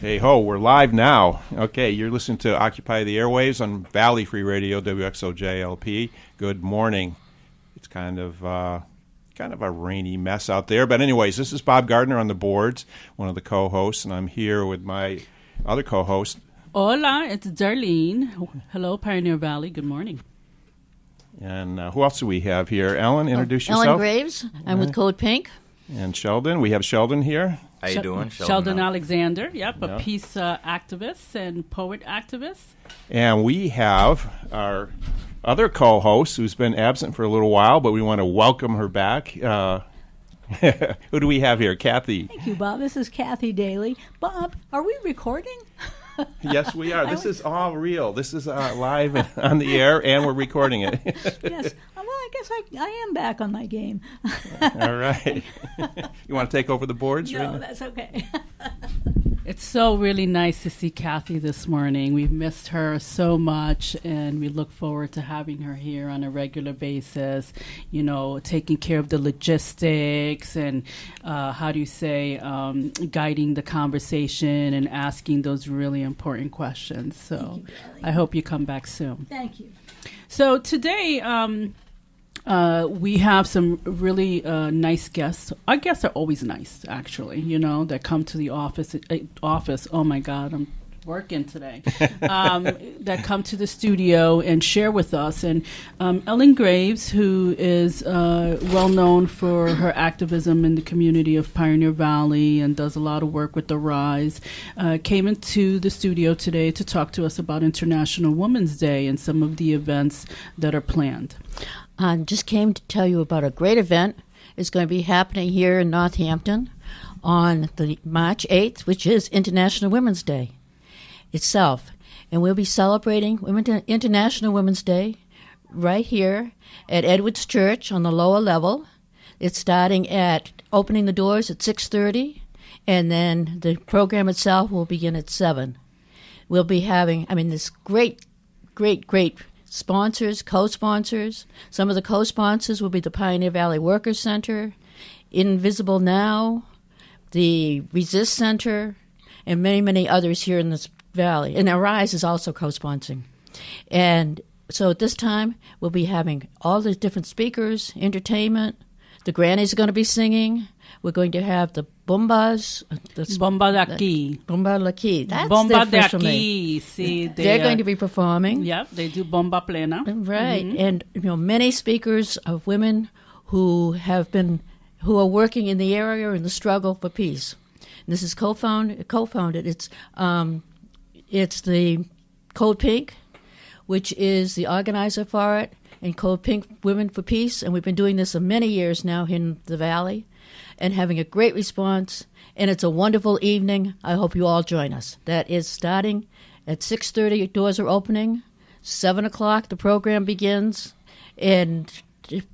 Hey ho, we're live now. Okay, you're listening to Occupy the Airwaves on Valley Free Radio, WXOJLP. Good morning. It's kind of a rainy mess out there. But anyways, this is Bob Gardner on the boards, one of the co-hosts, and I'm here with my other co-host. Hola, it's Darlene. Hello, Pioneer Valley. Good morning. And who else do we have here? Ellen, introduce yourself. Ellen Graves. I'm with Code Pink. And Sheldon. We have Sheldon here. How you doing? Sheldon Alexander, a peace activist and poet activist. And we have our other co-host who's been absent for a little while, but we want to welcome her back. Who do we have here? Kathy. Thank you, Bob. This is Kathy Daly. Bob, are we recording? Yes, we are. This is all real. This is live on the air, and we're recording it. Yes. Well, I guess I am back on my game. All right. You want to take over the boards? No, that's okay. It's so really nice to see Kathy this morning. We've missed her so much, and we look forward to having her here on a regular basis, taking care of the logistics and, guiding the conversation and asking those really important questions. So I hope you come back soon. Thank you. So today, we have some really nice guests. Our guests are always nice, actually, that come to the office. Oh, my God, I'm working today. That come to the studio and share with us. And Ellen Graves, who is well known for her activism in the community of Pioneer Valley and does a lot of work with the Rise, came into the studio today to talk to us about International Women's Day and some of the events that are planned. Just came to tell you about a great event. It's going to be happening here in Northampton on the March 8th, which is International Women's Day itself. And we'll be celebrating International Women's Day right here at Edwards Church on the lower level. It's starting at opening the doors at 6:30, and then the program itself will begin at 7. We'll be having, this great sponsors, co-sponsors. Some of the co-sponsors will be the Pioneer Valley Workers Center, Invisible Now, the Resist Center, and many, many others here in this valley. And Arise is also co-sponsoring. And so at this time, we'll be having all the different speakers, entertainment. The grannies are going to be singing. We're going to have the Bombas. Bomba de aquí. Bomba de aquí. That's Bomba their de official name. aquí. Sí, They're going to be performing. Yep, they do Bomba Plena. Right. Mm-hmm. And many speakers of women who are working in the area in the struggle for peace. And this is co-founded. It's the Code Pink, which is the organizer for it, and Code Pink Women for Peace. And we've been doing this for many years now in the Valley and having a great response. And it's a wonderful evening. I hope you all join us. That is starting at 6:30. Doors are opening. 7 o'clock, the program begins. And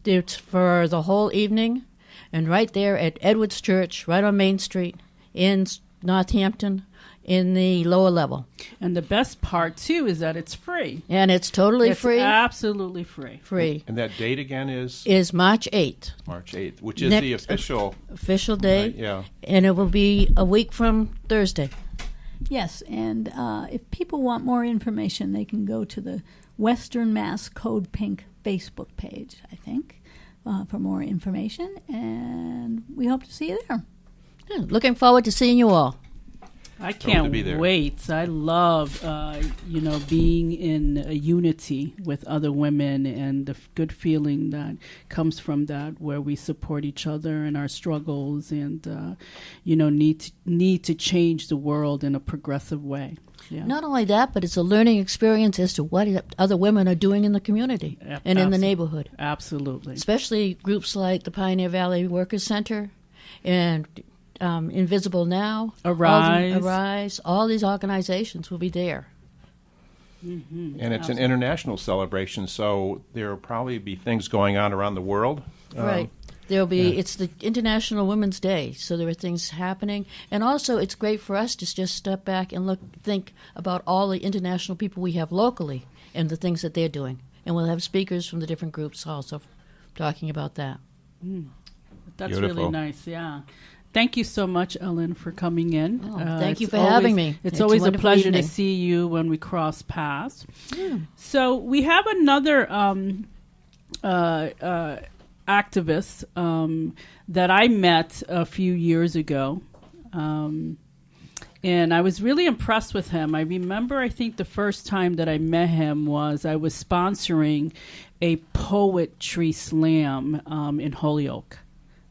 it's for the whole evening. And right there at Edwards Church, right on Main Street in Northampton, in the lower level. And the best part, too, is that it's free. And it's totally free. Absolutely free. Free. And that date again is? Is March 8th. March 8th, which is the official day. Right, yeah. And it will be a week from Thursday. Yes, and if people want more information, they can go to the Western Mass Code Pink Facebook page, I think, for more information. And we hope to see you there. Yeah, looking forward to seeing you all. I can't wait. I love, being in a unity with other women and the good feeling that comes from that, where we support each other in our struggles and, need to change the world in a progressive way. Yeah. Not only that, but it's a learning experience as to what other women are doing in the community and in the neighborhood. Absolutely. Especially groups like the Pioneer Valley Workers Center and Invisible Now, Arise. All these organizations will be there. Mm-hmm. And it's an international celebration, so there will probably be things going on around the world. Right. There'll be. It's the International Women's Day, so there are things happening, and also it's great for us to just step back and think about all the international people we have locally and the things that they're doing, and we'll have speakers from the different groups also talking about that. That's Beautiful. Really nice. Yeah. Thank you so much, Ellen, for coming in. Thank you for having me. It's always a pleasure evening. to see you when we cross paths. Yeah. So we have another activist that I met a few years ago. And I was really impressed with him. I remember, I think the first time that I met him was I was sponsoring a poetry slam in Holyoke.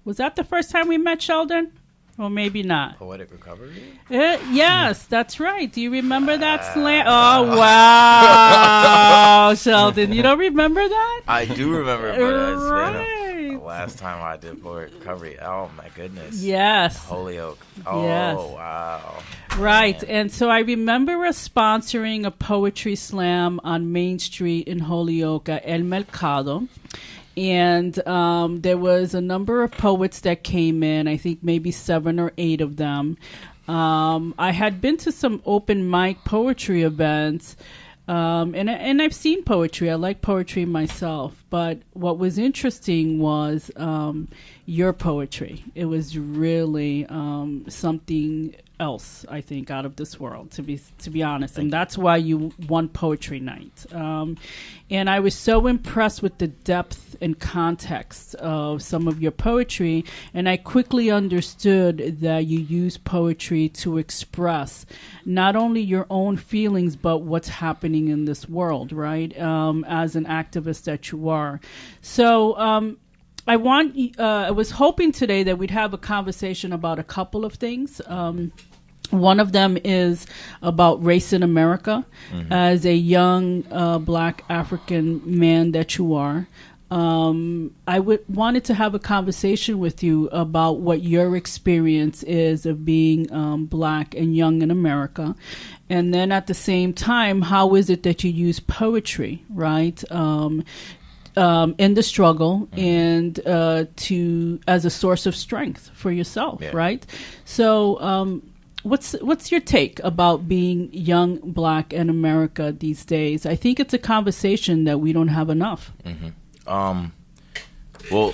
Was that the first time we met, Sheldon? Or maybe not. Poetic Recovery? Yes, that's right. Do you remember that slam? Oh, wow. Sheldon, you don't remember that? I do remember, but it's right. been the last time I did Poetic Recovery. Oh, my goodness. Yes. Holyoke. Oh, yes. Wow. Right. Man. And so I remember us sponsoring a poetry slam on Main Street in Holyoke at El Mercado. And there was a number of poets that came in, I think maybe 7 or 8 of them. I had been to some open mic poetry events, and I've seen poetry. I like poetry myself. But what was interesting was your poetry. It was really something else, I think, out of this world, to be honest. And that's why you won Poetry Night. And I was so impressed with the depth and context of some of your poetry, and I quickly understood that you use poetry to express not only your own feelings, but what's happening in this world, right? As an activist that you are. So I was hoping today that we'd have a conversation about a couple of things. One of them is about race in America. Mm-hmm. As a young Black African man that you are, I wanted to have a conversation with you about what your experience is of being Black and young in America. And then at the same time, how is it that you use poetry, right? In the struggle and as a source of strength for yourself, yeah. Right? So what's your take about being young Black in America these days? I think it's a conversation that we don't have enough. Mm-hmm. Well,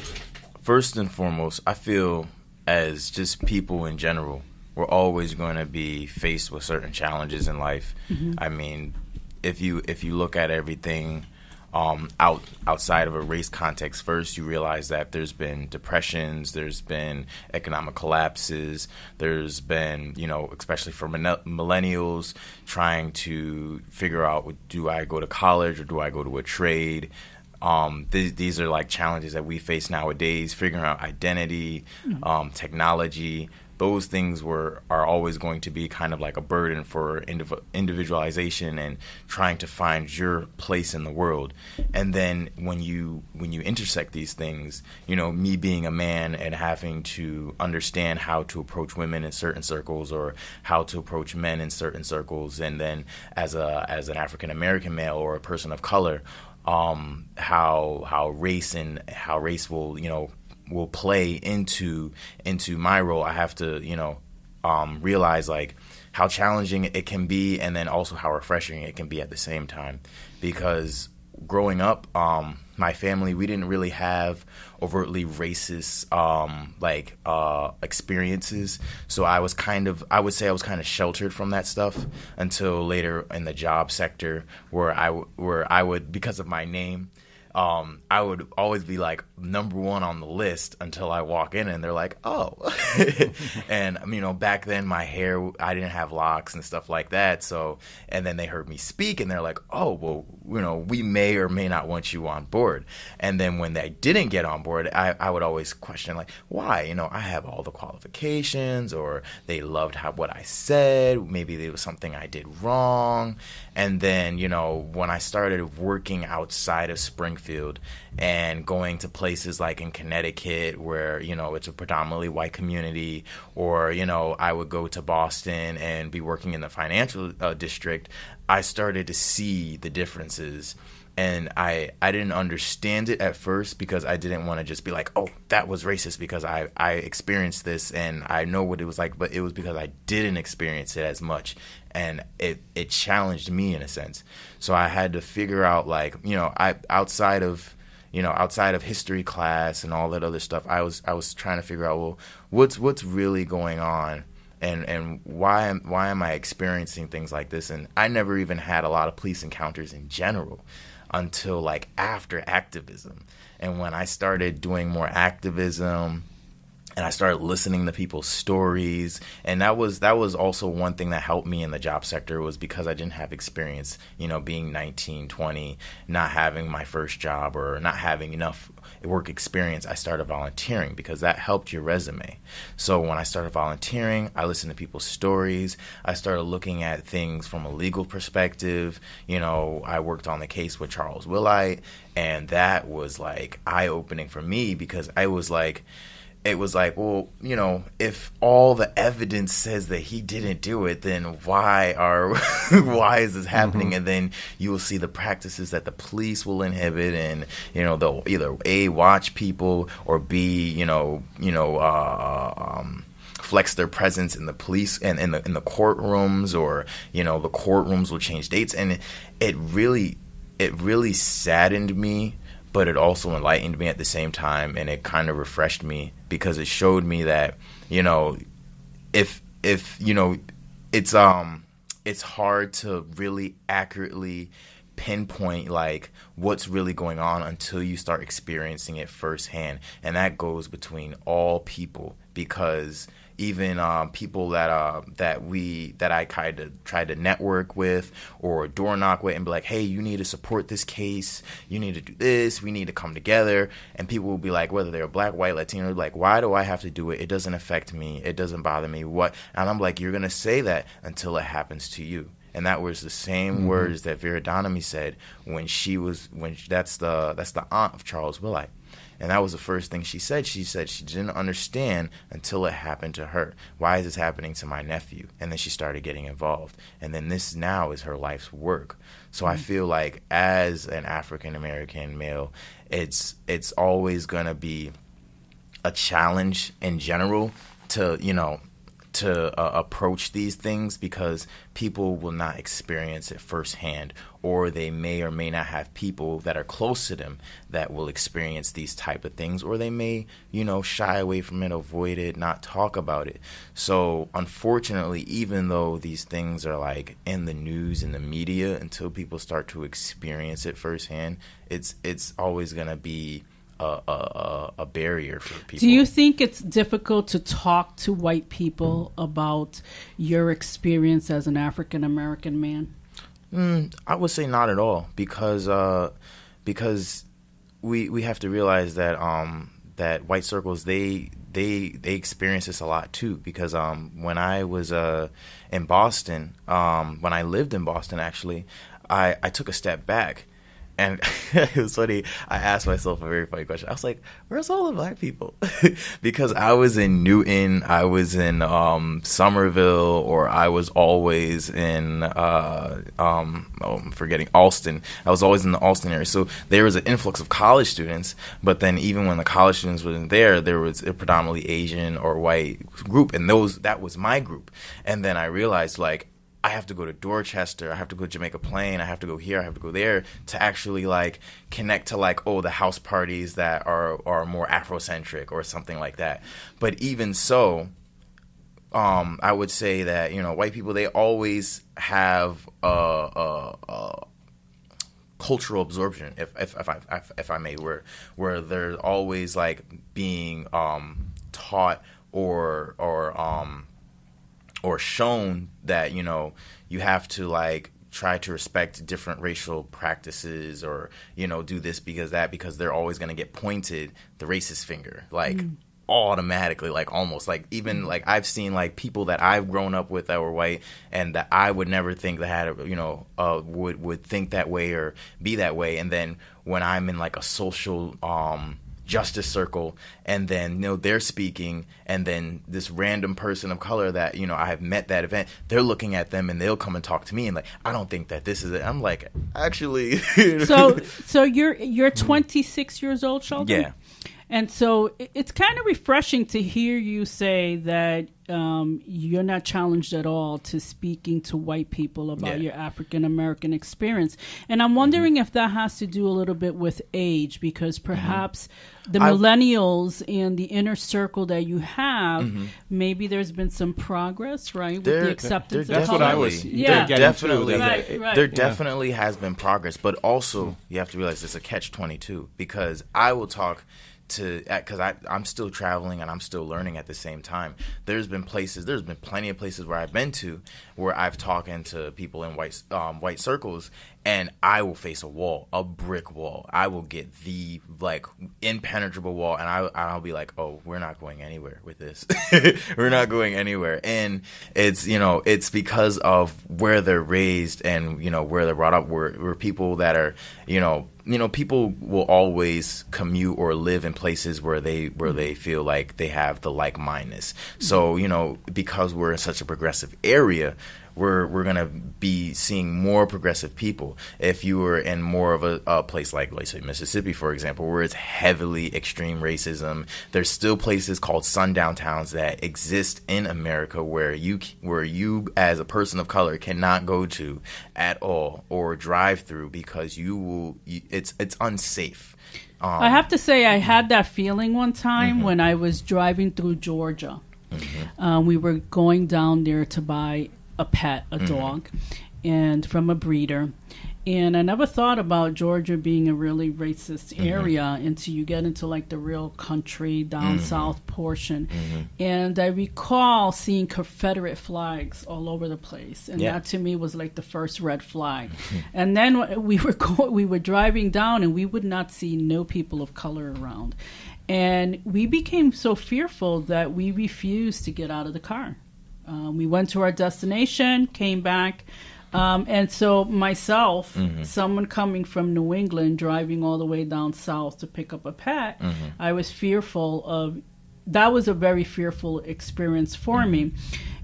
first and foremost, I feel as just people in general, we're always going to be faced with certain challenges in life. Mm-hmm. I mean, if you look at everything outside of a race context first, you realize that there's been depressions, there's been economic collapses, there's been, especially for millennials, trying to figure out, do I go to college or do I go to a trade? These are like challenges that we face nowadays, figuring out identity, technology. Those things are always going to be kind of like a burden for individualization and trying to find your place in the world. And then when you intersect these things, me being a man and having to understand how to approach women in certain circles or how to approach men in certain circles, and then as an African American male or a person of color, how race will play into my role. I have to realize like how challenging it can be, and then also how refreshing it can be at the same time. Because growing up, my family, we didn't really have overtly racist experiences. So I would say I was kind of sheltered from that stuff until later in the job sector, where I would, because of my name, I would always be like number one on the list until I walk in and they're like, oh. And, back then my hair, I didn't have locks and stuff like that. So, and then they heard me speak and they're like, oh, well, we may or may not want you on board. And then when they didn't get on board, I would always question like, why? I have all the qualifications, or they loved what I said. Maybe there was something I did wrong. And then, when I started working outside of Springfield and going to places like in Connecticut where, it's a predominantly white community, or, I would go to Boston and be working in the financial district, I started to see the differences. And I didn't understand it at first because I didn't want to just be like, oh, that was racist because I experienced this and I know what it was like, but it was because I didn't experience it as much. And it challenged me in a sense. So I had to figure out, like, outside of, outside of history class and all that other stuff, I was trying to figure out, well, what's really going on, and why am I experiencing things like this? And I never even had a lot of police encounters in general until like after activism. And when I started doing more activism, and I started listening to people's stories, and that was also one thing that helped me in the job sector, was because I didn't have experience, being 19, 20, not having my first job or not having enough work experience. I started volunteering because that helped your resume. So when I started volunteering, I listened to people's stories. I started looking at things from a legal perspective. I worked on the case with Charles Willite, and that was like eye-opening for me, because it was like, well, if all the evidence says that he didn't do it, then why is this happening? Mm-hmm. And then you will see the practices that the police will inhibit, and they'll either A, watch people, or B, flex their presence in the police and in the courtrooms, or the courtrooms will change dates, and it really saddened me. But it also enlightened me at the same time, and it kind of refreshed me, because it showed me that, if it's hard to really accurately pinpoint like what's really going on until you start experiencing it firsthand. And that goes between all people, because even people that I kind of tried to network with or door knock with and be like, hey, you need to support this case, you need to do this, we need to come together. And people will be like, whether they're black, white, Latino, like, why do I have to do it? It doesn't affect me. It doesn't bother me. What? And I'm like, you're going to say that until it happens to you. And that was the same words that Vera Donamy said that's the aunt of Charles Willite. And that was the first thing she said. She said she didn't understand until it happened to her. Why is this happening to my nephew? And then she started getting involved. And then this now is her life's work. So I feel like as an African-American male, it's always going to be a challenge in general to approach these things, because people will not experience it firsthand, or they may or may not have people that are close to them that will experience these type of things, or they may, shy away from it, avoid it, not talk about it. So unfortunately, even though these things are like in the news and the media, until people start to experience it firsthand, it's always going to be a barrier for people. Do you think it's difficult to talk to white people about your experience as an African American man? I would say not at all, because we have to realize that that white circles they experience this a lot too. Because when I was in Boston, when I lived in Boston, actually, I took a step back. And it was funny, I asked myself a very funny question. I was like, where's all the black people? Because I was in Newton, I was in Somerville, or I was always in, I'm forgetting, Alston. I was always in the Alston area. So there was an influx of college students, but then even when the college students weren't there was a predominantly Asian or white group, and that was my group. And then I realized, like, I have to go to Dorchester, I have to go to Jamaica Plain, I have to go here, I have to go there to actually like connect to like, the house parties that are more Afrocentric or something like that. But even so, I would say that, white people, they always have cultural absorption, if I may, where they're always like being taught or shown that, you have to like try to respect different racial practices, or, do this because they're always going to get pointed the racist finger, like automatically, like almost like even like I've seen like people that I've grown up with that were white and that I would never think that had, would think that way or be that way. And then when I'm in like a social, justice circle, and then they're speaking, and then this random person of color that I have met that event, they're looking at them and they'll come and talk to me and like, I don't think that this is it. I'm like, actually. So you're 26 years old, Sheldon? Yeah. And so it's kind of refreshing to hear you say that you're not challenged at all to speaking to white people about your African American experience. And I'm wondering if that has to do a little bit with age, because perhaps the millennials and the inner circle that you have, maybe there's been some progress, right, with the acceptance of that's color. what I was Yeah. Definitely. Right. There definitely has been progress, but also you have to realize it's a catch-22, because I will talk because I'm still traveling and I'm still learning at the same time. There's been plenty of places where I've been to where I've talked to people in white circles, and I will face a brick wall. I will get the impenetrable wall, and I'll be like, oh, we're not going anywhere with this. We're not going anywhere. And it's because of where they're raised and where they're brought up. We're people that are people will always commute or live in places where they feel like they have the like-mindedness. So, because we're in such a progressive area, we're going to be seeing more progressive people. If you were in more of a place like, let's say, Mississippi, for example, where it's heavily extreme racism, there's still places called sundown towns that exist in America where you as a person of color cannot go to at all or drive through because it's unsafe. I have to say I had that feeling one time when I was driving through Georgia. We were going down there to buy a pet, a dog, and from a breeder. And I never thought about Georgia being a really racist area until you get into the real country down south portion. And I recall seeing Confederate flags all over the place, and that to me was like the first red flag. And then we were driving down, and we would not see no people of color around, and we became so fearful that we refused to get out of the car. We went to our destination, came back, and so myself, someone coming from New England, driving all the way down south to pick up a pet, I was fearful of. That was a very fearful experience for me.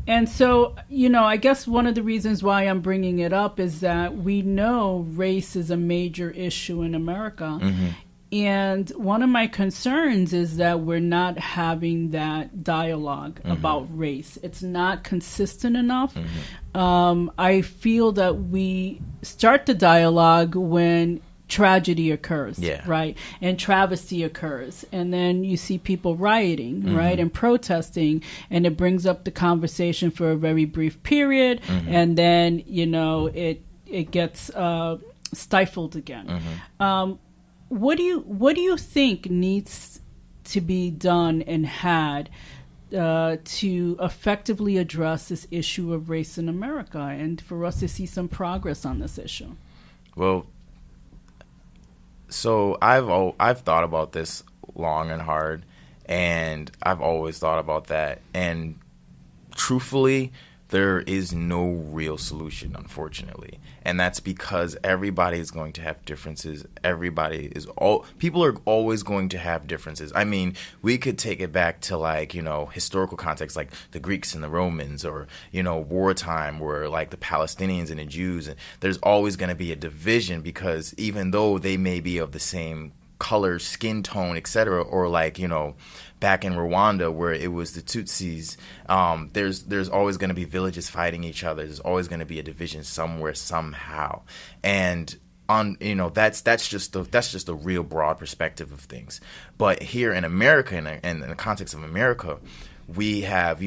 And so, I guess one of the reasons why I'm bringing it up is that we know race is a major issue in America. And one of my concerns is that we're not having that dialogue about race. It's not consistent enough. I feel that we start the dialogue when tragedy occurs, right? And travesty occurs. And then you see people rioting, right? And protesting. And it brings up the conversation for a very brief period. And then, it gets stifled again. What do you think needs to be done and had to effectively address this issue of race in America, and for us to see some progress on this issue? Well, so I've thought about this long and hard, and I've always thought about that. And truthfully, there is no real solution, unfortunately. And that's because everybody is going to have differences. People are always going to have differences. I mean, we could take it back to historical context, like the Greeks and the Romans, or, wartime, where the Palestinians and the Jews. And there's always going to be a division because even though they may be of the same color, skin tone, etc., or back in Rwanda where it was the Tutsis, there's always going to be villages fighting each other. There's always going to be a division somewhere, somehow. And that's just the real broad perspective of things. But here in America, in the context of America, we have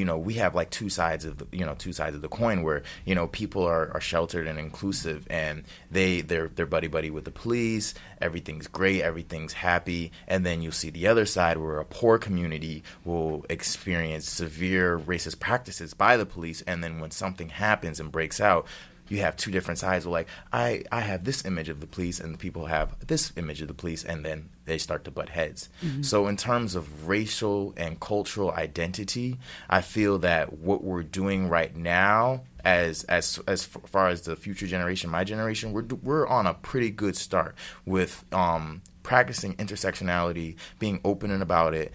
two sides of the coin where people are sheltered and inclusive, and they're buddy with the police. Everything's great, everything's happy. And then you'll see the other side where a poor community will experience severe racist practices by the police, and then when something happens and breaks out, you have two different sides. I have this image of the police, and the people have this image of the police, and then they start to butt heads. So in terms of racial and cultural identity, I feel that what we're doing right now, as far as the future generation, my generation, we're on a pretty good start with practicing intersectionality, being open about it.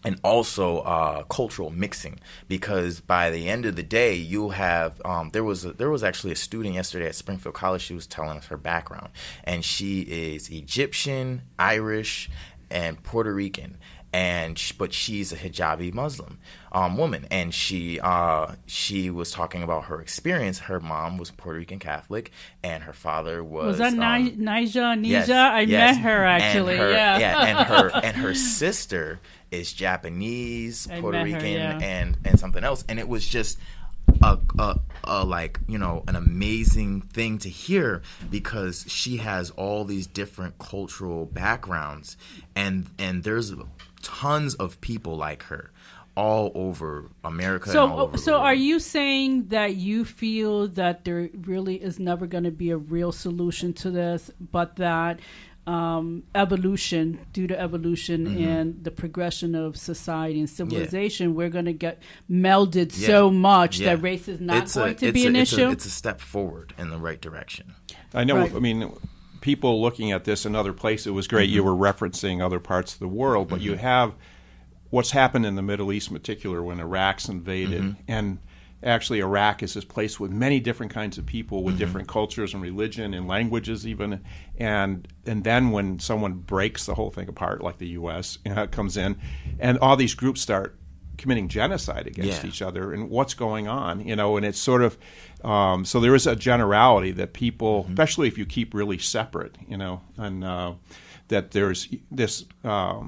And also cultural mixing, because by the end of the day, you'll have there was actually a student yesterday at Springfield College. She was telling us her background, and she is Egyptian, Irish, and Puerto Rican. But she's a hijabi Muslim woman, and she was talking about her experience. Her mom was Puerto Rican Catholic, and her father was that Nija? Yes, I yes. met her actually. And her sister is Japanese, Puerto Rican, and something else, and it was just a like, you know, an amazing thing to hear, because she has all these different cultural backgrounds, and there's tons of people like her all over America. So are you saying that you feel that there really is never going to be a real solution to this, but that evolution, due to evolution and the progression of society and civilization, we're going to get melded so much that race is not going to be an issue? It's a step forward in the right direction. I know, I mean, people looking at this in other places, it was great you were referencing other parts of the world, but you have what's happened in the Middle East in particular when Iraq's invaded. And actually Iraq is this place with many different kinds of people with different cultures and religion and languages even. And then when someone breaks the whole thing apart, like the U.S. Comes in, and all these groups start committing genocide against each other, and what's going on, you know, and it's sort of so there is a generality that people, especially if you keep really separate, you know, and that there's this, but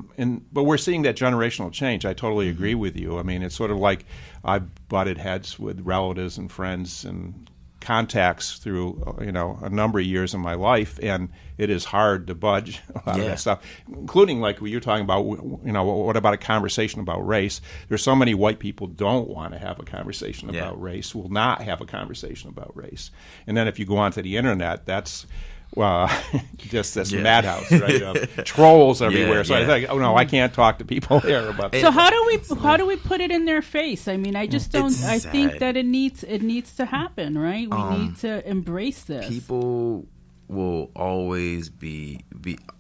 we're seeing that generational change. I totally agree with you. I mean, it's sort of like I've butted heads with relatives and friends and contacts through, you know, a number of years in my life, and it is hard to budge a lot of that stuff, including like what you're talking about, you know, what about a conversation about race? There's so many white people don't want to have a conversation about race, will not have a conversation about race. And then if you go onto the internet, that's just this madhouse, right? Trolls everywhere. So I think, oh no, I can't talk to people there about that. So how do we put it in their face? I mean, I just don't. I think that it needs to happen, right? We need to embrace this. People will always be.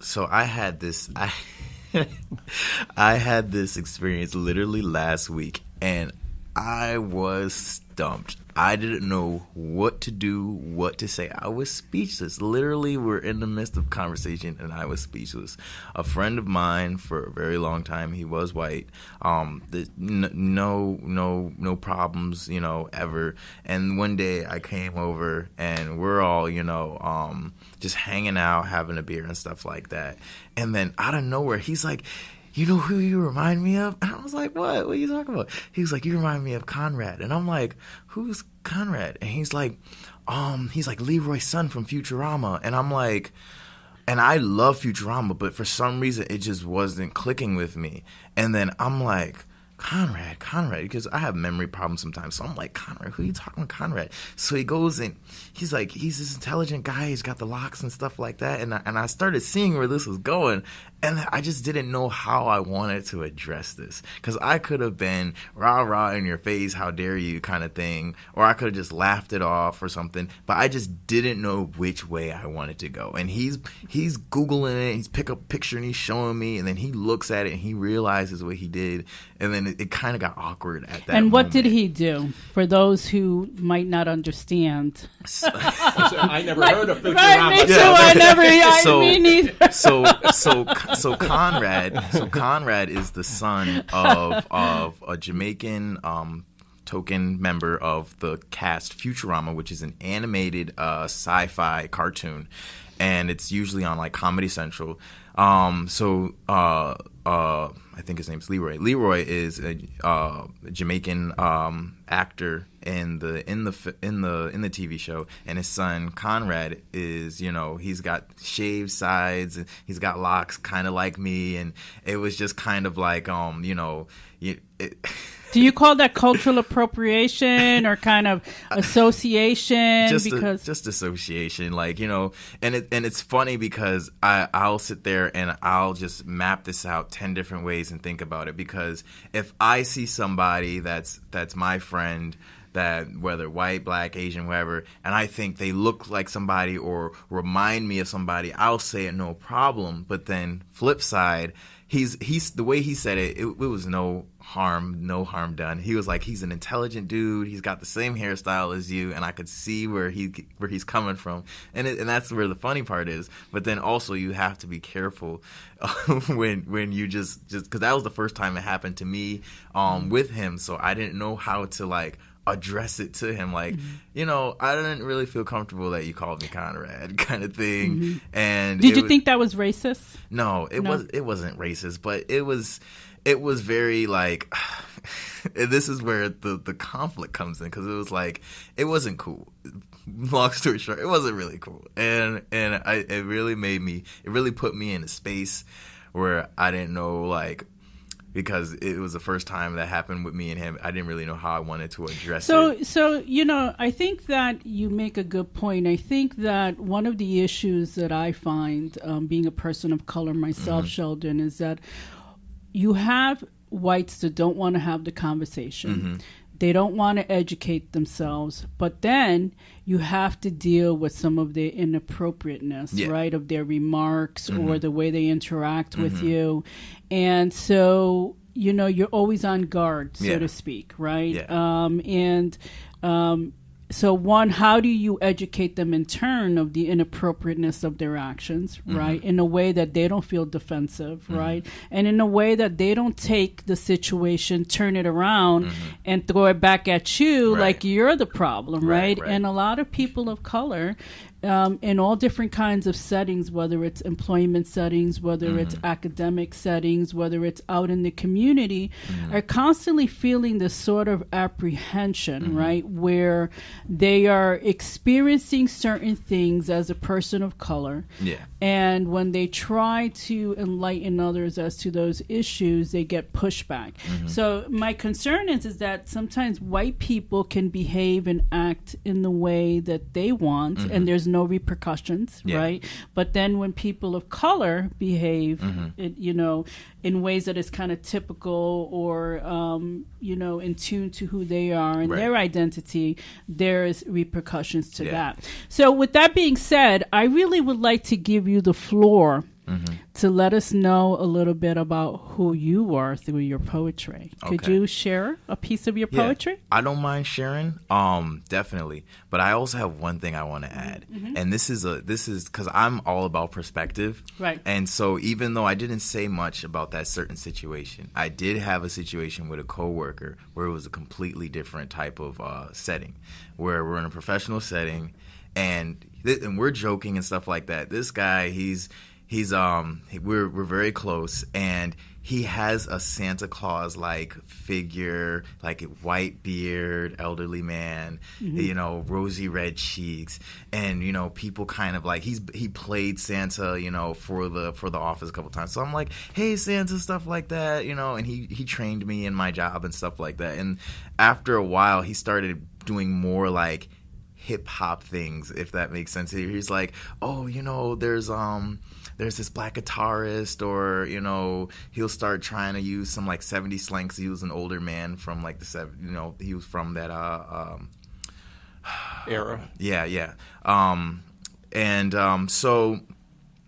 So I had this. I had this experience literally last week, and I was stumped. I didn't know what to do, what to say. I was speechless. Literally, we're in the midst of conversation, and I was speechless. A friend of mine for a very long time, he was white. No problems, you know, ever. And one day I came over, and we're all, you know, just hanging out, having a beer and stuff like that. And then out of nowhere, he's like, "You know who you remind me of?" And I was like, what are you talking about? He was like, "You remind me of Conrad." And I'm like, "Who's Conrad?" And he's like Leroy's son from Futurama. And I'm like, and I love Futurama, but for some reason it just wasn't clicking with me. And then I'm like, Conrad, because I have memory problems sometimes. So I'm like, Conrad, who are you talking about, Conrad? So he goes and he's like, he's this intelligent guy. He's got the locks and stuff like that. And I started seeing where this was going. And I just didn't know how I wanted to address this. Because I could have been rah-rah in your face, how dare you kind of thing. Or I could have just laughed it off or something. But I just didn't know which way I wanted to go. And he's Googling it. He's pick up a picture and he's showing me. And then he looks at it and he realizes what he did. And then it kind of got awkward at that moment. And what did he do? For those who might not understand. I never heard of Futurama. Right, me too. I never. Me neither. So Conrad is the son of a Jamaican token member of the cast Futurama, which is an animated sci-fi cartoon, and it's usually on like Comedy Central. I think his name's Leroy. Leroy is a Jamaican actor in the TV show, and his son Conrad is, you know, he's got shaved sides and he's got locks, kind of like me, and it was just kind of like you know. Do you call that cultural appropriation or kind of association? Just association, like, you know, and it's funny because I'll sit there and I'll just map this out 10 different ways and think about it, because if I see somebody that's my friend, that whether white, black, Asian, whatever, and I think they look like somebody or remind me of somebody, I'll say it no problem. But then flip side, he's the way he said it was no harm done. He was like, he's an intelligent dude. He's got the same hairstyle as you, and I could see where he's coming from, and that's where the funny part is. But then also you have to be careful when you just because that was the first time it happened to me with him, so I didn't know how to like address it to him, like, you know, I didn't really feel comfortable that you called me Conrad kind of thing. And did you think that was racist? No, it wasn't racist, but it was very like this is where the conflict comes in, because it was like, it wasn't cool. Long story short, it wasn't really cool, and it really put me in a space where I didn't know, like, because it was the first time that happened with me and him. I didn't really know how I wanted to address it. So, you know, I think that you make a good point. I think that one of the issues that I find, being a person of color myself, Sheldon, is that you have whites that don't want to have the conversation. They don't want to educate themselves, but then you have to deal with some of the inappropriateness, right, of their remarks or the way they interact with you. And so, you know, you're always on guard, so to speak, right? So one, how do you educate them in turn of the inappropriateness of their actions, right? In a way that they don't feel defensive, right? And in a way that they don't take the situation, turn it around and throw it back at you like you're the problem, right? And a lot of people of color, in all different kinds of settings, whether it's employment settings, whether it's academic settings, whether it's out in the community, are constantly feeling this sort of apprehension, right, where they are experiencing certain things as a person of color. And when they try to enlighten others as to those issues, they get pushback. So my concern is that sometimes white people can behave and act in the way that they want, and there's no repercussions, right? But then when people of color behave, you know, in ways that is kind of typical or, you know, in tune to who they are and their identity, there's repercussions to that. So with that being said, I really would like to give you the floor to let us know a little bit about who you are through your poetry. Could you share a piece of your poetry? I don't mind sharing, definitely. But I also have one thing I want to add, and this is because I'm all about perspective, right? And so even though I didn't say much about that certain situation, I did have a situation with a coworker where it was a completely different type of setting, where we're in a professional setting, and we're joking and stuff like that. This guy, we're very close, and he has a Santa Claus like figure, like a white beard, elderly man, you know, rosy red cheeks, and you know, people kind of like he played Santa, you know, for the office a couple times. So I'm like, hey Santa, stuff like that, you know, and he trained me in my job and stuff like that. And after a while, he started doing more like hip hop things, if that makes sense. He's like, oh, you know, there's this black guitarist, or, you know, he'll start trying to use some like 70s slang. He was an older man from like the 70s, you know, he was from that era. So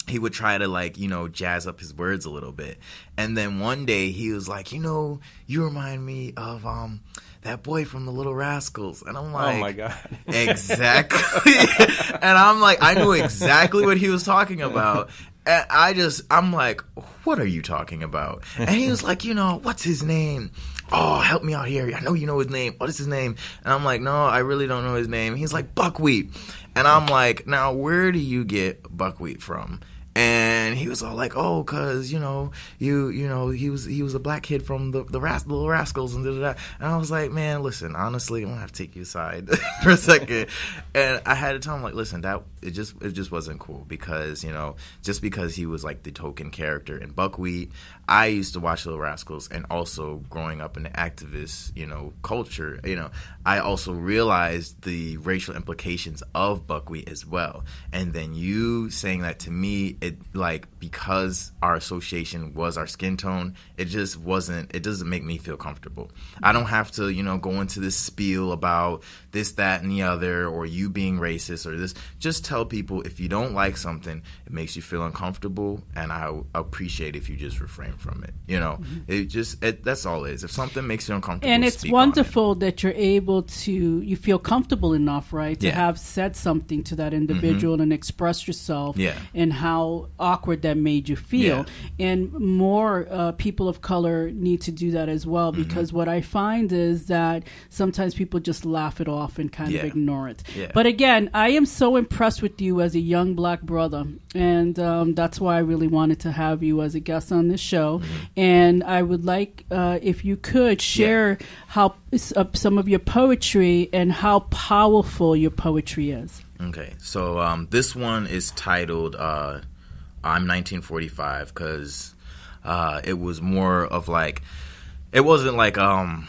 he would try to, like, you know, jazz up his words a little bit. And then one day he was like, you know, you remind me of that boy from the Little Rascals. And I'm like, oh my God. Exactly. And I'm like, I knew exactly what he was talking about. And I'm like, what are you talking about? And he was like, you know, what's his name? Oh, help me out here. I know you know his name. What is his name? And I'm like, no, I really don't know his name. He's like, Buckwheat. And I'm like, now, where do you get buckwheat from? And he was all like, oh, because, you know, he was a black kid from the Little Rascals and da-da-da. And I was like, man, listen, honestly, I'm going to have to take you aside for a second. And I had to tell him, like, listen, it just wasn't cool, because, you know, just because he was like the token character in Buckwheat, I used to watch Little Rascals, and also growing up in the activist, you know, culture, you know, I also realized the racial implications of Buckwheat as well. And then you saying that to me, it like because our association was our skin tone, it doesn't make me feel comfortable. I don't have to, go into this spiel about this, that, and the other, or you being racist or this. Just tell people if you don't like something, it makes you feel uncomfortable, and I appreciate if you just refrain from it. That's all it is. If something makes you uncomfortable, and it's speak wonderful on it. that you're able to, you feel comfortable enough, right, to have said something to that individual and express yourself and how awkward that made you feel. And more people of color need to do that as well, because what I find is that sometimes people just laugh it off and kind of ignore it. But again, I am so impressed with you as a young black brother, and that's why I really wanted to have you as a guest on this show. And I would like if you could share how some of your poetry and how powerful your poetry is. Okay, so this one is titled I'm 1945, because it was more of like, it wasn't like a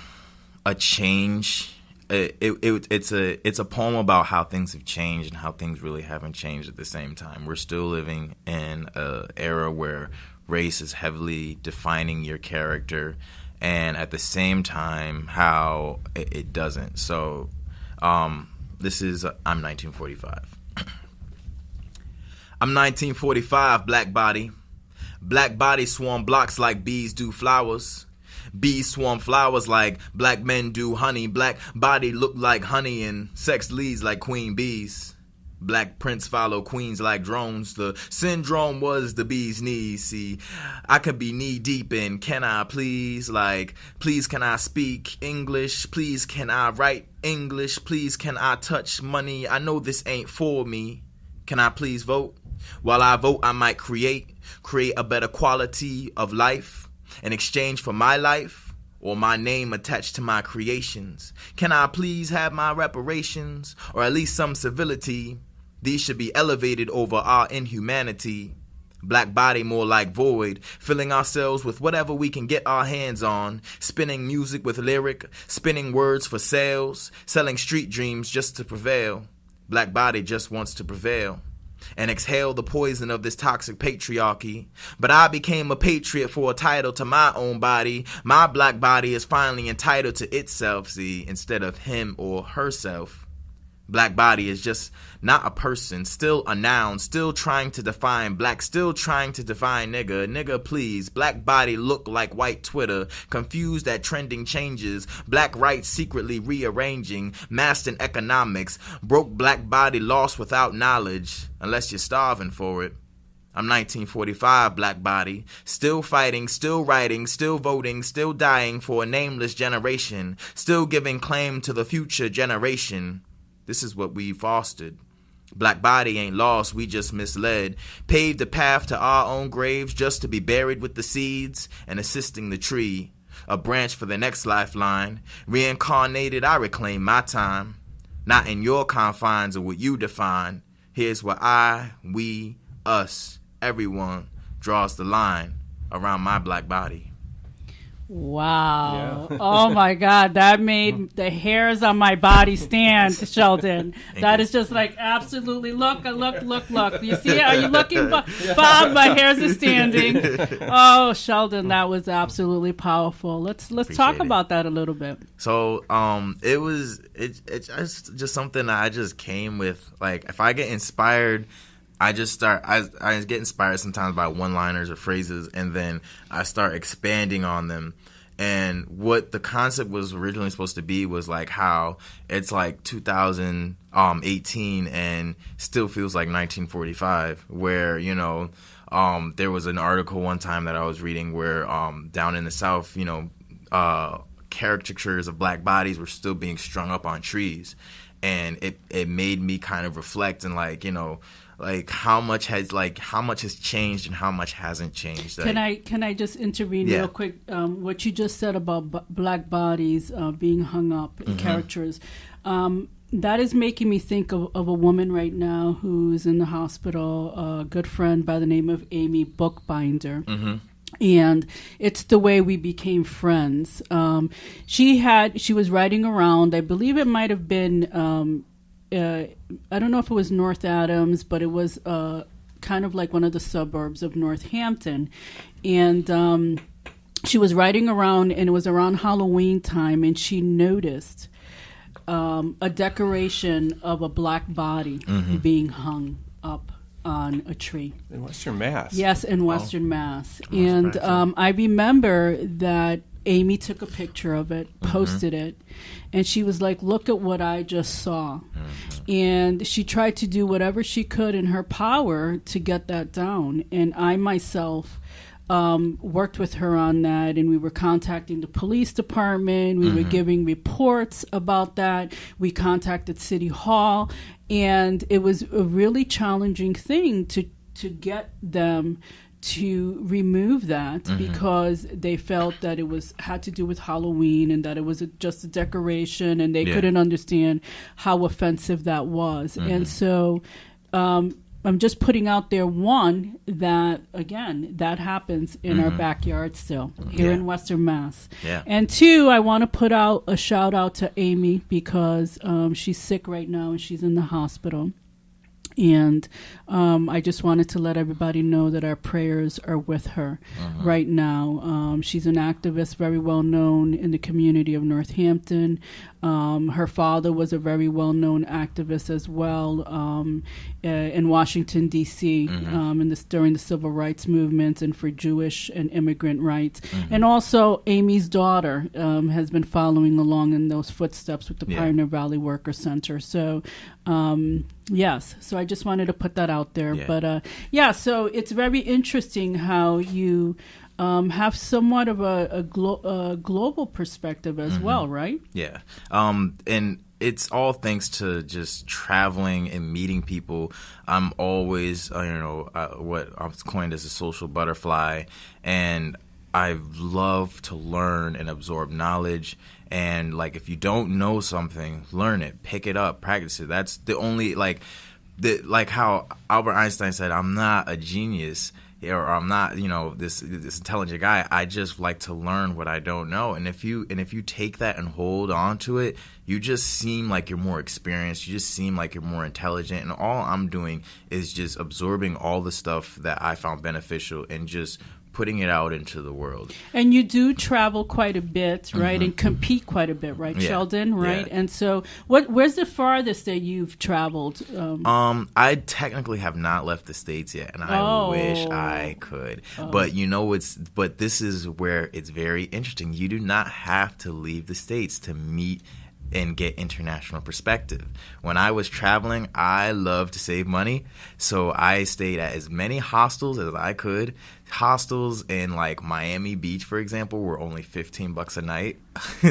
change. It's a poem about how things have changed and how things really haven't changed at the same time. We're still living in an era where race is heavily defining your character, and at the same time how it doesn't. So this is I'm 1945. I'm 1945, black body. Black body swarm blocks like bees do flowers. Bees swarm flowers like black men do honey. Black body look like honey and sex leads like queen bees. Black prince follow queens like drones. The syndrome was the bee's knees. See, I could be knee deep in can I please? Like, please can I speak English? Please can I write English? Please can I touch money? I know this ain't for me. Can I please vote? While I vote, I might create a better quality of life in exchange for my life or my name attached to my creations. Can I please have my reparations or at least some civility? These should be elevated over our inhumanity. Black body more like void, filling ourselves with whatever we can get our hands on, spinning music with lyric, spinning words for sales, selling street dreams just to prevail. Black body just wants to prevail and exhale the poison of this toxic patriarchy. But I became a patriot for a title to my own body. My black body is finally entitled to itself, see, instead of him or herself. Black body is just not a person, still a noun, still trying to define black, still trying to define nigga. Nigga, please. Black body look like white Twitter, confused at trending changes. Black rights secretly rearranging, masked in economics. Broke black body lost without knowledge, unless you're starving for it. I'm 1945, black body, still fighting, still writing, still voting, still dying for a nameless generation, still giving claim to the future generation. This is what we fostered. Black body ain't lost, we just misled. Paved the path to our own graves just to be buried with the seeds and assisting the tree. A branch for the next lifeline. Reincarnated, I reclaim my time. Not in your confines or what you define. Here's where I, we, us, everyone draws the line around my black body. Wow. Yeah. Oh, my God. That made the hairs on my body stand, Sheldon. That is just like absolutely. Look. You see it? Are you looking, Bob? My hairs are standing. Oh, Sheldon, that was absolutely powerful. Let's talk about that a little bit. So it's just something that I just came with. Like, if I get inspired, I get inspired sometimes by one-liners or phrases, and then I start expanding on them. And what the concept was originally supposed to be was like how it's like 2018 and still feels like 1945, where, there was an article one time that I was reading where down in the South, caricatures of black bodies were still being strung up on trees. And it made me kind of reflect and like how much has changed and how much hasn't changed. Like, can I just intervene real quick? What you just said about black bodies being hung up in characters, that is making me think of a woman right now who's in the hospital, a good friend by the name of Amy Bookbinder. And it's the way we became friends. She was riding around. I believe it might have been, I don't know if it was North Adams, but it was kind of like one of the suburbs of Northampton. And she was riding around, and it was around Halloween time, and she noticed a decoration of a black body being hung up on a tree. In Western Mass? Yes, in Western Mass. And I remember that Amy took a picture of it, posted it, and she was like, look at what I just saw. And she tried to do whatever she could in her power to get that down. And I myself worked with her on that, and we were contacting the police department. We were giving reports about that. We contacted City Hall, and it was a really challenging thing to get them to remove that because they felt that it had to do with Halloween and that it was just a decoration, and they couldn't understand how offensive that was. And so I'm just putting out there, one, that, again, that happens in our backyard still, here in Western Mass. And two, I want to put out a shout out to Amy because she's sick right now and she's in the hospital. And I just wanted to let everybody know that our prayers are with her right now. She's an activist, very well known in the community of Northampton. Her father was a very well-known activist as well in Washington, D.C. During the civil rights movements and for Jewish and immigrant rights. And also Amy's daughter has been following along in those footsteps with the Pioneer Valley Worker Center. So, yes, so I just wanted to put that out there. But, so it's very interesting how you have somewhat of a global perspective as well, right? Yeah. And it's all thanks to just traveling and meeting people. I'm always, what I've coined as a social butterfly, and I love to learn and absorb knowledge. And, like, if you don't know something, learn it, pick it up, practice it. That's the only, like how Albert Einstein said, I'm not a genius, or I'm not, this intelligent guy. I just like to learn what I don't know. And if you take that and hold on to it, you just seem like you're more experienced. You just seem like you're more intelligent. And all I'm doing is just absorbing all the stuff that I found beneficial and just putting it out into the world. And you do travel quite a bit, right? And compete quite a bit, right, Sheldon? Right? And so where's the farthest that you've traveled? I technically have not left the States yet, and I wish I could. But but this is where it's very interesting. You do not have to leave the States to meet and get international perspective. When I was traveling, I loved to save money, so I stayed at as many hostels as I could. Hostels in like Miami Beach, for example, were only $15 a night.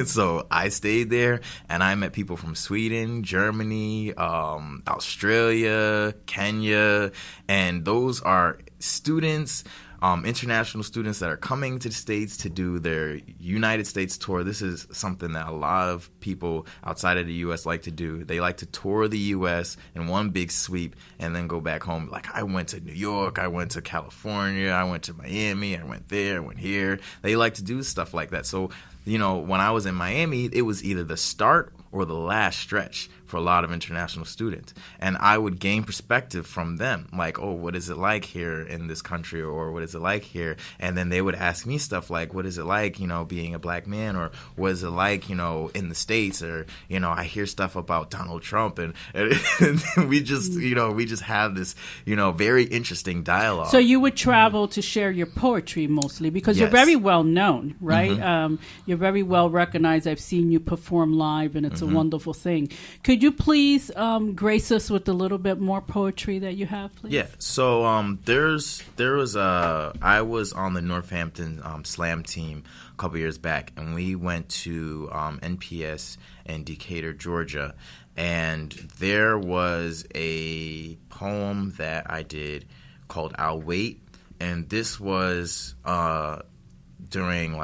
So I stayed there, and I met people from Sweden, Germany, Australia, Kenya, and those are students, international students that are coming to the States to do their United States tour. This is something that a lot of people outside of the U.S. like to do. They like to tour the U.S. in one big sweep and then go back home. Like, I went to New York, I went to California, I went to Miami, I went there, I went here. They like to do stuff like that. So, when I was in Miami, it was either the start or the last stretch for a lot of international students. And I would gain perspective from them, like, oh, what is it like here in this country, or what is it like here? And then they would ask me stuff like, what is it like, being a black man, or what is it like, in the States, or, I hear stuff about Donald Trump, and we just, we just have this, very interesting dialogue. So you would travel to share your poetry mostly, because you're very well known, right? You're very well recognized. I've seen you perform live, and it's a wonderful thing. Could you please grace us with a little bit more poetry that you have, please? Yeah. So I was on the Northampton slam team a couple years back, and we went to NPS in Decatur, Georgia, and there was a poem that I did called "I'll Wait," and this was during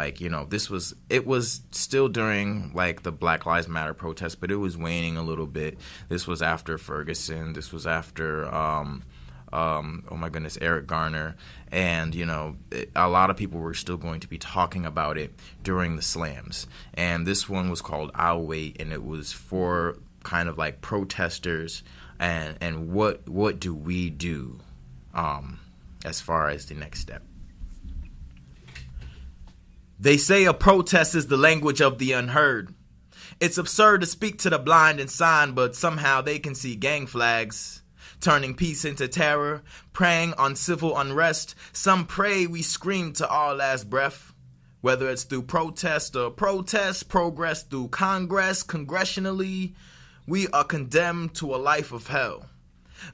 it was still during like the Black Lives Matter protest, but it was waning a little bit. This was after Ferguson. This was after Eric Garner, and a lot of people were still going to be talking about it during the slams. And this one was called "I'll Wait," and it was for kind of like protesters and what do we do as far as the next step. They say a protest is the language of the unheard. It's absurd to speak to the blind and sign, but somehow they can see gang flags, turning peace into terror, preying on civil unrest. Some pray, we scream to our last breath. Whether it's through protest or protest, progress through Congress, congressionally, we are condemned to a life of hell.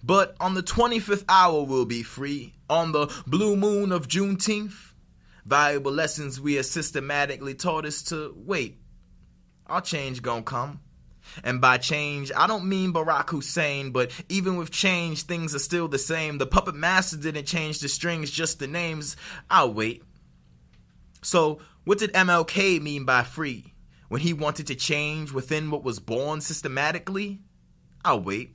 But on the 25th hour we'll be free, on the blue moon of Juneteenth. Valuable lessons we have systematically taught us to wait. Our change gonna come. And by change, I don't mean Barack Hussein, but even with change, things are still the same. The puppet master didn't change the strings, just the names. I'll wait. So, what did MLK mean by free? When he wanted to change within what was born systematically? I'll wait.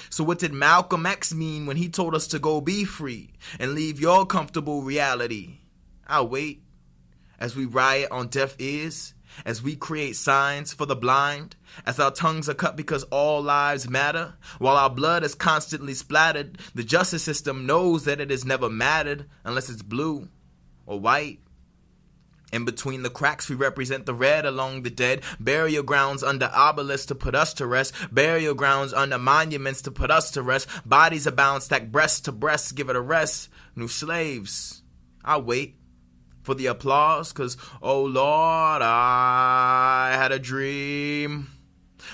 So what did Malcolm X mean when he told us to go be free and leave your comfortable reality? I'll wait. As we riot on deaf ears, as we create signs for the blind, as our tongues are cut because all lives matter, while our blood is constantly splattered, the justice system knows that it has never mattered unless it's blue or white. In between the cracks, we represent the red along the dead. Burial grounds under obelisks to put us to rest. Burial grounds under monuments to put us to rest. Bodies abound, stacked breast to breast, give it a rest. New slaves, I'll wait for the applause, 'cause, oh Lord, I had a dream.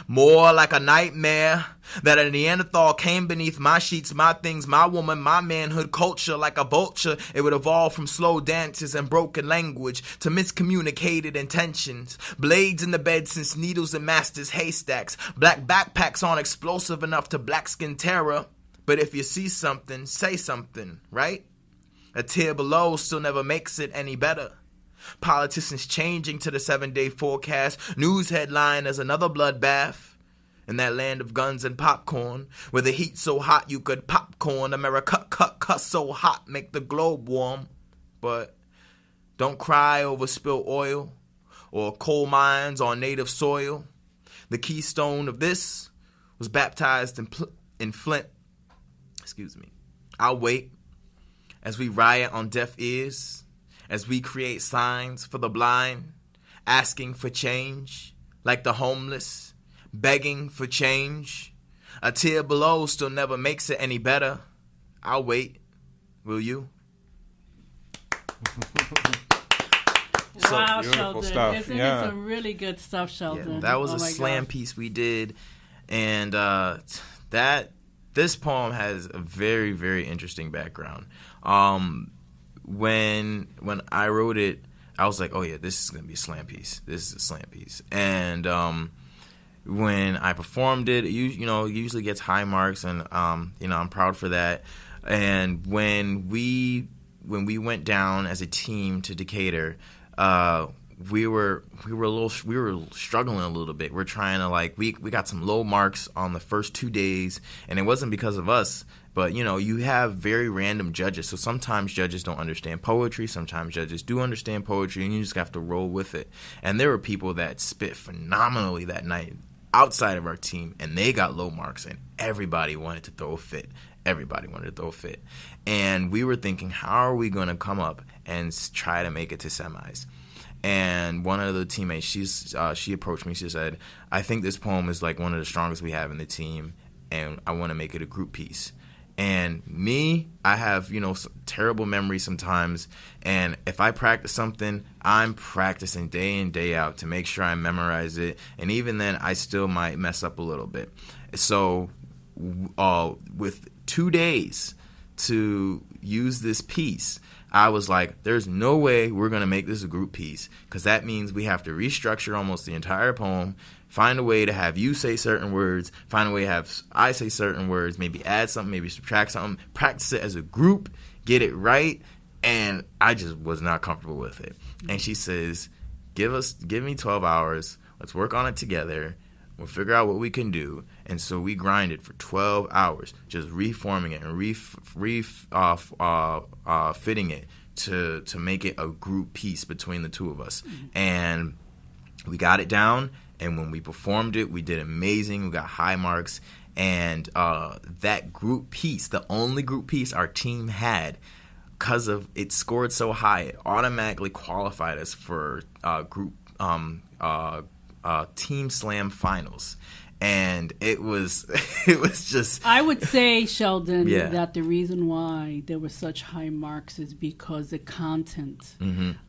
More like a nightmare, that a Neanderthal came beneath my sheets, my things, my woman, my manhood culture. Like a vulture, it would evolve from slow dances and broken language to miscommunicated intentions. Blades in the bed since needles and masters' haystacks. Black backpacks aren't explosive enough to black skin terror. But if you see something, say something, right? A tear below still never makes it any better. Politicians changing to the 7-day forecast. News headline as another bloodbath. In that land of guns and popcorn, where the heat's so hot you could popcorn. America cut so hot, make the globe warm. But don't cry over spilled oil or coal mines on native soil. The keystone of this was baptized in Flint. Excuse me. I'll wait as we riot on deaf ears. As we create signs for the blind, asking for change, like the homeless, begging for change. A tear below still never makes it any better. I'll wait. Will you? Wow, beautiful Sheldon. stuff. Isn't Yeah. it some really good stuff, Sheldon? Yeah, that was Oh a my slam God. piece we did. And this poem has a very, very interesting background. When I wrote it, I was like, oh yeah, this is gonna be a slam piece. This is a slam piece. And when I performed it, it usually gets high marks, and I'm proud for that. And when we went down as a team to Decatur, we were struggling a little bit. We're trying to we got some low marks on the first 2 days, and it wasn't because of us. But, you have very random judges. So sometimes judges don't understand poetry. Sometimes judges do understand poetry, and you just have to roll with it. And there were people that spit phenomenally that night outside of our team, and they got low marks, and everybody wanted to throw a fit. Everybody wanted to throw a fit. And we were thinking, how are we going to come up and try to make it to semis? And one of the teammates, she approached me. She said, I think this poem is one of the strongest we have in the team, and I want to make it a group piece. And me, I have, terrible memory sometimes. And if I practice something, I'm practicing day in, day out to make sure I memorize it. And even then, I still might mess up a little bit. So with 2 days to use this piece, I was like, there's no way we're going to make this a group piece, because that means we have to restructure almost the entire poem, find a way to have you say certain words, find a way to have I say certain words, maybe add something, maybe subtract something, practice it as a group, get it right, and I just was not comfortable with it. And she says, give me 12 hours, let's work on it together, we'll figure out what we can do. And so we grinded for 12 hours, just reforming it and fitting it to make it a group piece between the two of us. And we got it down, and when we performed it, we did amazing. We got high marks, And that group piece, the only group piece our team had, because of it scored so high, it automatically qualified us for group team slam finals. And it was just... I would say, Sheldon, Yeah. that the reason why there were such high marks is because the content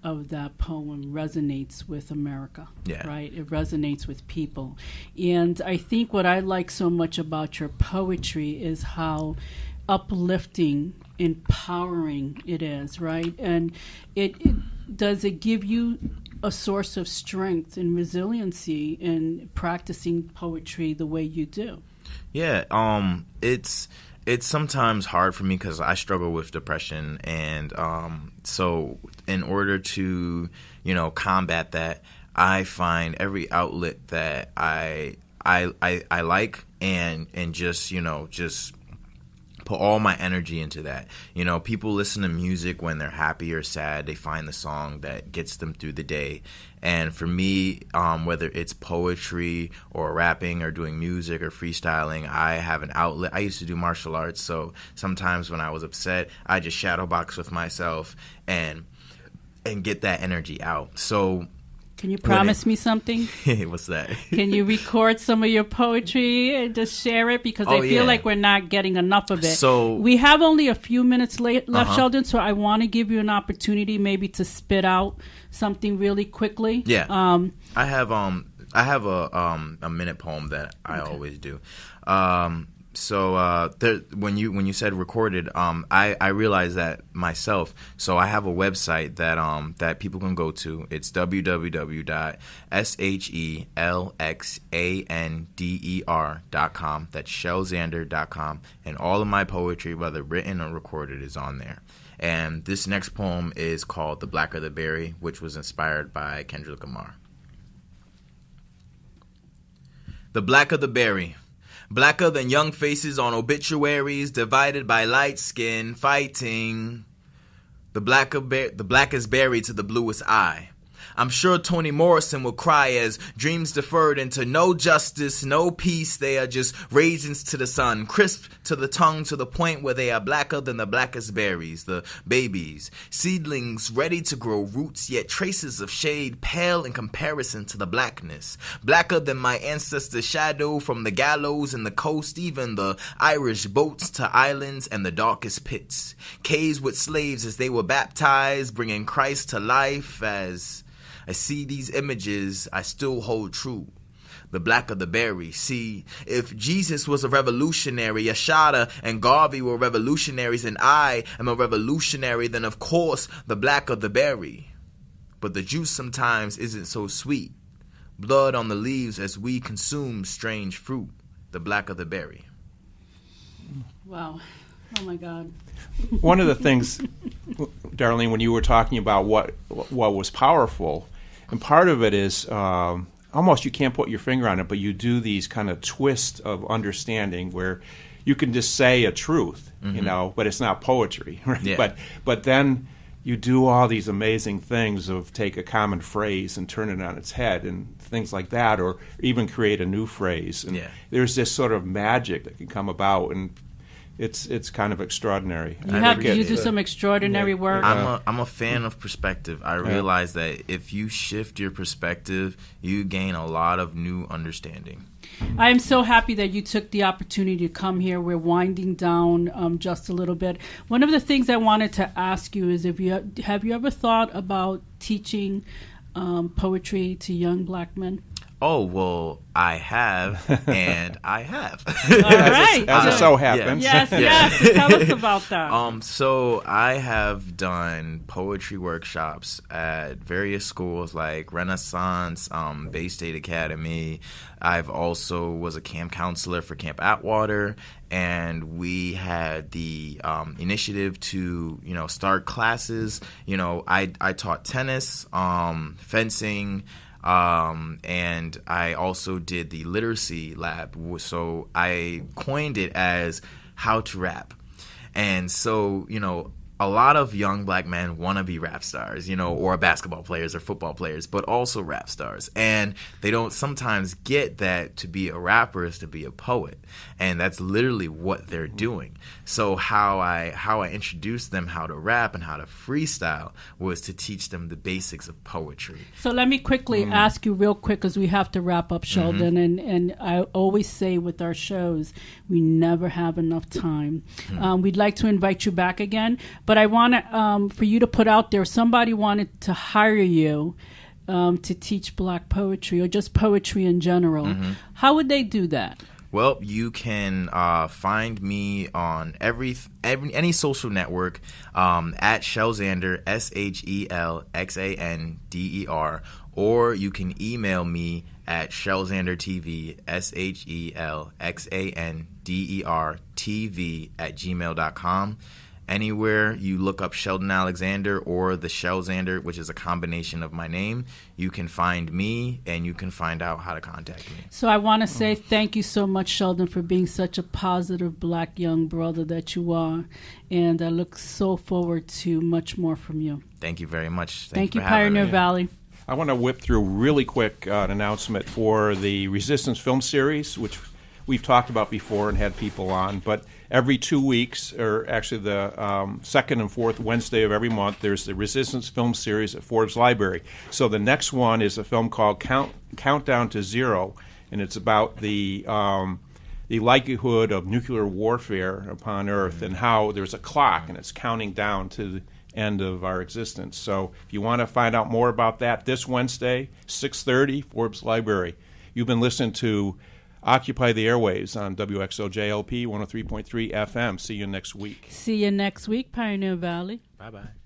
of that poem resonates with America, Yeah. right? It resonates with people. And I think what I like so much about your poetry is how uplifting, empowering it is, right? And does it give you a source of strength and resiliency in practicing poetry the way you do? Yeah, it's sometimes hard for me because I struggle with depression, and so in order to combat that, I find every outlet that I like, and just put all my energy into that. People listen to music when they're happy or sad. They find the song that gets them through the day. And for me, whether it's poetry or rapping or doing music or freestyling, I have an outlet. I used to do martial arts, so sometimes when I was upset, I just shadow box with myself and get that energy out. So can you promise me something? What's that? Can you record some of your poetry and just share it? Because I feel like we're not getting enough of it. So we have only a few minutes left, Sheldon, so I want to give you an opportunity maybe to spit out something really quickly. Yeah. I have a minute poem that I always do. So when you said recorded, I realized that myself. So I have a website that people can go to. It's www.shelxander.com. That's shelzander.com, and all of my poetry, whether written or recorded, is on there. And this next poem is called "The Blacker the Berry," which was inspired by Kendrick Lamar. The blacker the berry. Blacker than young faces on obituaries, divided by light skin, fighting. The blackest berry to the bluest eye. I'm sure Toni Morrison will cry as dreams deferred into no justice, no peace. They are just raisins to the sun, crisp to the tongue, to the point where they are blacker than the blackest berries, the babies. Seedlings ready to grow roots, yet traces of shade pale in comparison to the blackness. Blacker than my ancestors' shadow from the gallows and the coast, even the Irish boats to islands and the darkest pits. Caves with slaves as they were baptized, bringing Christ to life. As I see these images, I still hold true. The blacker the berry. See, if Jesus was a revolutionary, Ashada and Garvey were revolutionaries, and I am a revolutionary, then of course the blacker the berry. But the juice sometimes isn't so sweet. Blood on the leaves as we consume strange fruit. The blacker the berry. Wow. Oh my God. One of the things, Darlene, when you were talking about what was powerful, and part of it is almost you can't put your finger on it, but you do these kind of twists of understanding where you can just say a truth, but it's not poetry, right? Yeah. But then you do all these amazing things of take a common phrase and turn it on its head and things like that, or even create a new phrase. And there's this sort of magic that can come about, and it's kind of extraordinary. You do some extraordinary work. I'm a fan of perspective. I realize that if you shift your perspective, you gain a lot of new understanding. I'm so happy that you took the opportunity to come here. We're winding down just a little bit. One of the things I wanted to ask you is, have you ever thought about teaching poetry to young black men? Oh, well, I have, and I have. All right. As it so happens. Yes. Tell us about that. So I have done poetry workshops at various schools like Renaissance, Bay State Academy. I've also was a camp counselor for Camp Atwater, and we had the initiative to, start classes. I taught tennis, fencing, and I also did the literacy lab. So I coined it as how to rap. And so, a lot of young black men want to be rap stars, or basketball players or football players, but also rap stars. And they don't sometimes get that to be a rapper is to be a poet. And that's literally what they're doing. So how I introduced them how to rap and how to freestyle was to teach them the basics of poetry. So let me quickly ask you real quick, because we have to wrap up, Sheldon. And I always say with our shows, we never have enough time. We'd like to invite you back again, but I want for you to put out there, somebody wanted to hire you to teach black poetry or just poetry in general. How would they do that? Well, you can find me on any social network at Shelxander, SHELXANDER, or you can email me at ShelxanderTV, SHELXANDERTV @gmail.com. Anywhere you look up Sheldon Alexander or the Shelxander, which is a combination of my name, you can find me and you can find out how to contact me. So I want to say thank you so much, Sheldon, for being such a positive black young brother that you are. And I look so forward to much more from you. Thank you very much. Thank you, for having Pioneer me. Valley. I want to whip through really quick an announcement for the Resistance Film Series, which we've talked about before and had people on. But every 2 weeks, or actually the second and fourth Wednesday of every month, there's the Resistance Film Series at Forbes Library. So the next one is a film called Countdown to Zero, and it's about the likelihood of nuclear warfare upon Earth and how there's a clock and it's counting down to the end of our existence. So if you want to find out more about that, this Wednesday, 6:30, Forbes Library. You've been listening to Occupy the Airwaves on WXOJLP 103.3 FM. See you next week. See you next week, Pioneer Valley. Bye-bye.